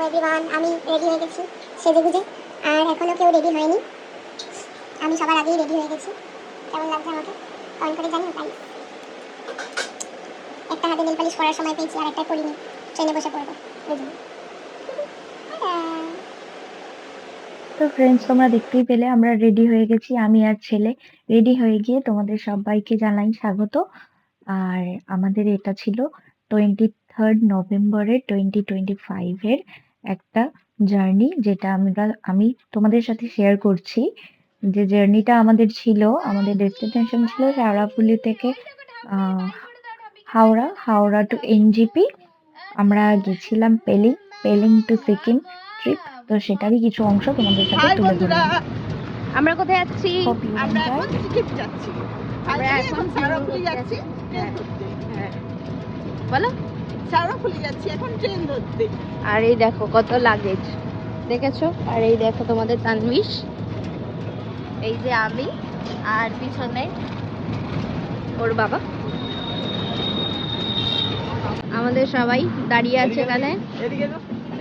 Everyone, আমি ready হয়ে গেছি সেজেগুজে। আর এখনো কেউ রেডি হয়নি, আমি সবার আগেই রেডি হয়ে গেছি। কেমন লাগছে আমাকে কমেন্ট করে জানিও গাইস। একটা হাতে নেল পালিশ করার সময় পেয়েছি, আর একটা করিনি, ট্রেনে বসে পড়বো বুঝলি। তো ফ্রেন্ডস, তোমরা দেখতেই পেলে আমরা রেডি হয়ে গেছি, আমি আর ছেলে। রেডি হয়ে গিয়ে তোমাদের সবাইকে জানাই স্বাগত। আর আমাদের এটা ছিল 23rd নভেম্বরের 2025 এর একটা জার্নি, যেটা আমি তোমাদের সাথে শেয়ার করছি। যে জার্নিটা আমাদের ছিল, আমাদের ডেস্টিনেশন ছিল শেওড়াফুলি থেকে হাওড়া টু এনজিপি। আমরা গেছিলাম পেলিং টু সিকিম ট্রিপ। তো সেটারই কিছু অংশ তোমাদের সাথে তুলে ধরলাম। আমরা কোথায় যাচ্ছি? আমরা এখন সিকিম যাচ্ছি। আমরা এখন শেওড়াফুলি যাচ্ছি। হ্যাঁ, বলো। শেওড়াফুলি যাচ্ছি এখন ট্রেন ধরতে। আর এই দেখো কত লাগেজ, দেখেছো? আর এই দেখো তোমাদের তানবিশ, এই যে আমি, আর পিছনে ওর বাবা। আমাদের সবাই দাঁড়িয়ে আছে এখানে।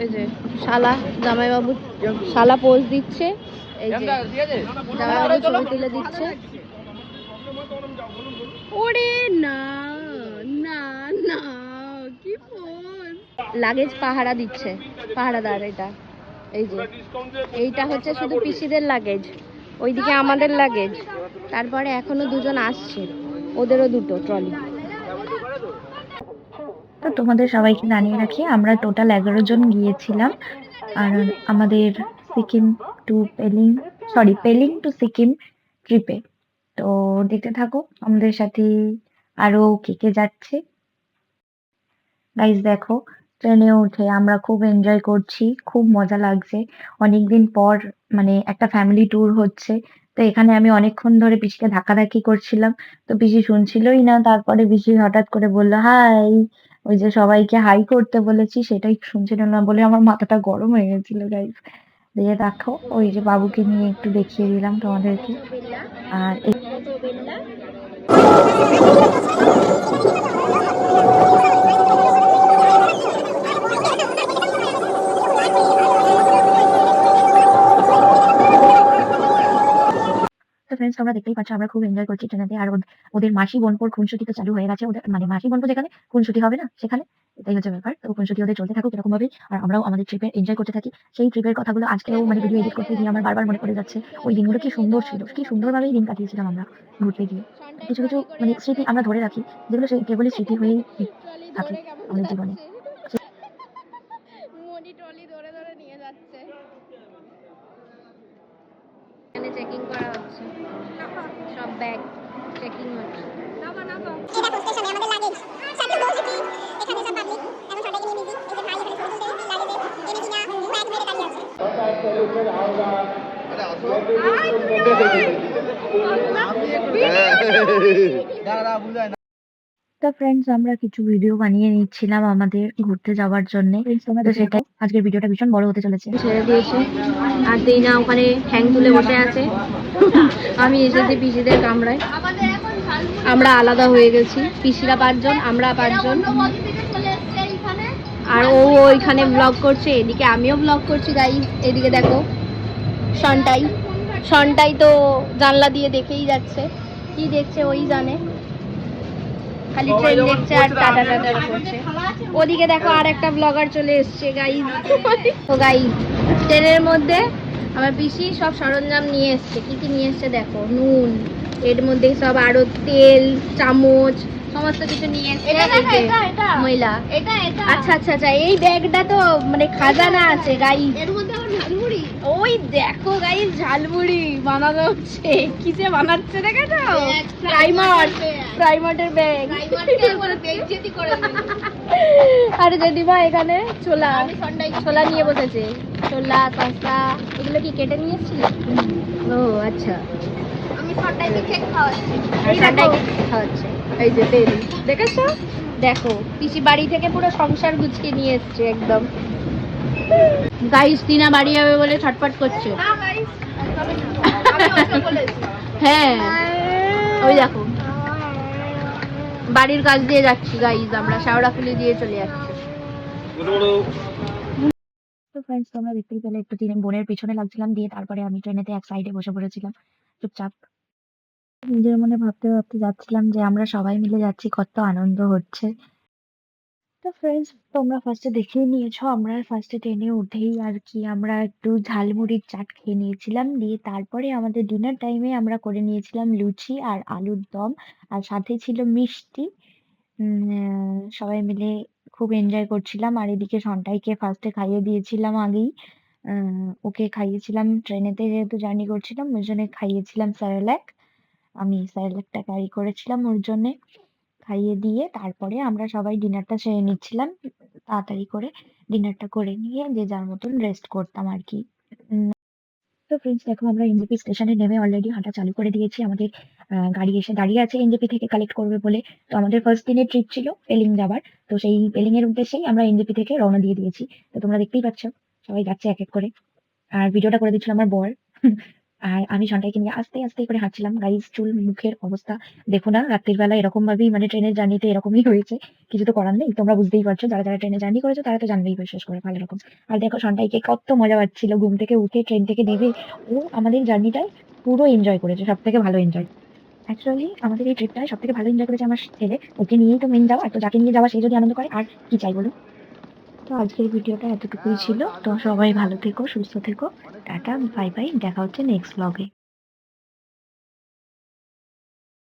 এই যে শালা জামাইবাবু, শালা পোজ দিচ্ছে, এই যে জামাইবাবু ছবি তুলে দিচ্ছে। ওরে না না না, কি পোজ! লাগেজ পাহারা দিচ্ছে, পাহারাদার এটা। এই যে এইটা হচ্ছে শুধু পিসিদের লাগেজ, ওইদিকে আমাদের লাগেজ। তারপরে এখনো দুজন আসছে, ওদেরও দুটো ট্রলি। তো তোমাদের সবাইকে জানিয়ে রাখি, আমরা টোটাল 11 জন গিয়েছিলাম। আর আমাদের পেলিং টু সিকিম ট্রিপে। তো দেখতে থাকো আমাদের সাথে আরো কে কে যাচ্ছে। গাইস দেখো, ট্রেনে উঠে আমরা খুব এনজয় করছি, খুব মজা লাগছে। অনেকদিন পর মানে একটা ফ্যামিলি ট্যুর হচ্ছে। তো এখানে আমি অনেকক্ষণ ধরে পিসিকে ধাক্কাধাক্কি করছিলাম, তো পিসি শুনছিলই না। তারপরে পিসি হঠাৎ করে বললো হাই। ওই যে সবাইকে হাই করতে বলেছি সেটাই শুনছিল না বলে আমার মাথাটা গরম হয়ে গেছিল গাইস। দিয়ে দেখো, ওই যে বাবুকে নিয়ে একটু দেখিয়ে দিলাম তোমাদেরকে। আর ফ্রেন্ডস, তোমরা দেখতেই পাচ্ছ আমরা খুব এনজয় করছি ট্রেনেতে। আর ওদের মাসি বোনপোর খুনসুটি তো চালু হয়ে গেছে। ওদের মানে মাসি বোনপোর যেখানে খুনসুটি হবে না সেখানে, এটাই হচ্ছে ব্যাপার। তো খুনসুটি ওদের চলতে থাকুক এরকম ভাবে, আর আমরাও আমাদের ট্রিপে এনজয় করতে থাকি। সেই ট্রিপের কথাগুলো আজকেও মানে ভিডিও এডিট করতে গিয়ে আমার বারবার মনে পড়ে যাচ্ছে। ওই দিনগুলো কি সুন্দর ছিল, কি সুন্দরভাবেই দিন কাটিয়েছিলাম আমরা ঘুরতে গিয়ে। কিছু কিছু মানে স্মৃতি আমরা ধরে রাখি, যেগুলো সেই কেবলই স্মৃতি হয়েই থাকে আমাদের জীবনে। ট্রলি ধরে ধরে নিয়ে যাচ্ছে। এখানে চেকিং করা হচ্ছে, সব ব্যাগ চেকিং হচ্ছে। এই দেখো স্টেশনে আমাদের লাগেজ সাথে বসেছি। এখানে সব পাবলিক এখন সবাইকে নিয়ে বিজি। এই যে ভাই এখানে ছবি তুলতে লাগেজে এনেছি না, ব্যাগ মেরে দাঁড়িয়ে আছে। তো ফ্রেন্ডস, আমরা কিছু ভিডিও বানিয়ে নিচ্ছিলাম আমাদের ঘুরতে যাওয়ার জন্য। তো সেটাই আজকের ভিডিওটা ভীষণ বড় হতে চলেছে। ছেড়ে দিয়েছে, আর দিনা ওখানে ঠ্যাং তুলে বসে আছে। আমি এসেছি পিসিদের কামরায়। আমরা আলাদা হয়ে গেছি, পিসিরা 5 জন, আমরা 5 জন। আর ও ওইখানে ব্লগ করছে, এদিকে আমিও ব্লগ করছি গাইস। এদিকে দেখো সনটাই তো জানলা দিয়ে দেখেই যাচ্ছে, কি দেখছে ওই জানে, খালি ট্রেন দেখছে আর টাটা টাটা করছে। ওদিকে দেখো আর একটা ব্লগার চলে এসছে গাইস। তো গাইস, ট্রেনের মধ্যে আমার পিসি সব সরঞ্জাম নিয়ে এসছে। কি কি নিয়ে এসছে দেখো, নুন, এর মধ্যে সব আরো তেল, চামচ, সমস্ত কিছু নিয়ে এসছে। মহিলা, আচ্ছা আচ্ছা আচ্ছা, এই ব্যাগটা তো মানে খাজানা আছে গাইস। এর মধ্যে আমার ঝালমুড়ি, ওই দেখো গাইস ঝালমুড়ি বানানো হচ্ছে। কিসে বানাচ্ছে দেখেছো? প্রাইমার্টের ব্যাগ। আর জেঠিমা এখানে ছোলা নিয়ে বসেছে। ছোলা, শসা, এগুলো কি কেটে নিয়ে এসেছিল? ও আচ্ছা, আমি সন্ডাইকে কেক খাওয়াচ্ছে। এই যে তেল দেখেছো? দেখো পিসি বাড়ি থেকে পুরো সংসার গুছিয়ে নিয়ে এসছে একদম। গাইস, টিনা বাড়ি যাবে বলে ছটফট করছে। হ্যাঁ, ওই দেখো বাড়ির কাছ দিয়ে যাচ্ছি গাইজ, আমরা শেওড়াফুলি দিয়ে চলে যাচ্ছি। তো ফ্রেন্ডস তোমরা দেখতেই পেলে একটু দিন বোনের পিছনে লাগছিলাম, দিয়ে তারপরে আমি ট্রেনেতে এক সাইডে বসে পড়েছিলাম চুপচাপ। নিজের মনে ভাবতে ভাবতে যাচ্ছিলাম যে আমরা সবাই মিলে যাচ্ছি, কত আনন্দ হচ্ছে। তো ফ্রেন্ডস তোমরা ফার্স্টে দেখেই নিয়েছো, আমরা ফার্স্টে ট্রেনে উঠেই আর কি আমরা একটু ঝালমুড়ির চাট খেয়ে নিয়েছিলাম, দিয়ে তারপরে আমাদের ডিনার টাইমে আমরা করে নিয়েছিলাম লুচি আর আলুর দম, আর সাথে ছিল মিষ্টি। সবাই মিলে খুব এনজয় করছিলাম। আর এদিকে সন্টাইকে ফার্স্টে খাইয়ে দিয়েছিলাম আগেই। ওকে খাইয়েছিলাম ট্রেনেতে, যেহেতু জার্নি করছিলাম ওই জন্য খাইয়েছিলাম স্যারেল্যাক। আমি স্যারেল্যাকটা ক্যারি করেছিলাম ওর জন্যে। খাইয়ে দিয়ে তারপরে আমরা সবাই ডিনারটা সেরে নিচ্ছিলাম তাড়াতাড়ি করে। ডিনারটা করে নিয়ে যে যার মতন রেস্ট করতাম আর কি। তো ফ্রেন্ডস দেখো আমরা এনজেপি স্টেশনে নেমে অলরেডি হাঁটা চালু করে দিয়েছি। আমাদের গাড়ি এসে দাঁড়িয়ে আছে এনজেপি থেকে কালেক্ট করবে বলে। তো আমাদের ফার্স্ট দিনের ট্রিপ ছিল পেলিং যাবার, তো সেই পেলিং এর উদ্দেশ্যেই আমরা এনজেপি থেকে রওনা দিয়ে দিয়েছি। তো তোমরা দেখতেই পাচ্ছ সবাই যাচ্ছে এক এক করে, আর ভিডিওটা করে দিচ্ছিল আমার বর। আর আমি সন্টাইকে নিয়ে আস্তে আস্তে করে হাঁটছিলাম। গাইস চুল মুখের অবস্থা দেখো না, রাত্রির বেলা এরকম ভাবেই মানে ট্রেনের জার্নিতে এরকমই হয়েছে, কিছু তো করার নেই। তোমরা বুঝতেই পারছো, যারা যারা ট্রেনে জার্নি করেছো তারা তো জানবেই বিশেষ করে ভালো রকম। আর দেখো সন্টাইকে কত মজা পাচ্ছিল ঘুম থেকে উঠে, ট্রেন থেকে নেমে ও আমাদের জার্নিটাই পুরো এনজয় করেছে, সব থেকে ভালো এনজয়। অ্যাকচুয়ালি আমাদের এই ট্রিপটায় সব থেকে ভালো এনজয় করেছে আমার ছেলে, ওকে নিয়েই তো মেন যাওয়া, তো যাকে নিয়ে যাওয়া সেই যদি আনন্দ করে আর কি চাই বলো। তো আজকের ভিডিওটা এতটুকুই ছিল। তো সবাই ভালো থেকো, সুস্থ থেকো। টাটা, বাই বাই, দেখা হচ্ছে নেক্সট ব্লগে।